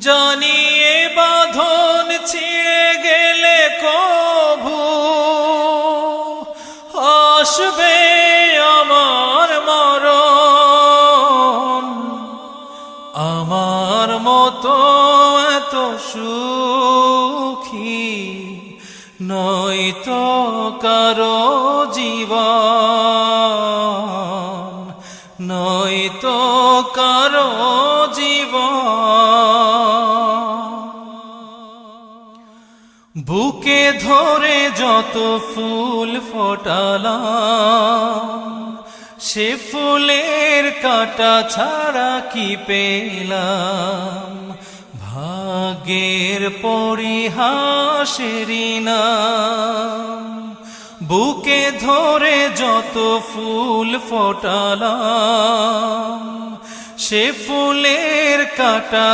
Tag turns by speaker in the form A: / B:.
A: জানিয়ে বাঁধন ছিঁড়ে গেলে কভু আসবে আমার মরণ। আমার মতো এত সুখী নয়তো কারো জীবন, নয়তো কারো জীবন। বুকে ধরে যত ফুল ফোটালাম, সে ফুলের কাঁটা ছাড়া কি পেলাম? ভাগ্যের পরিহাসেরই নাম। বুকে ধরে যত ফুল ফোটালাম, সে ফুলের কাঁটা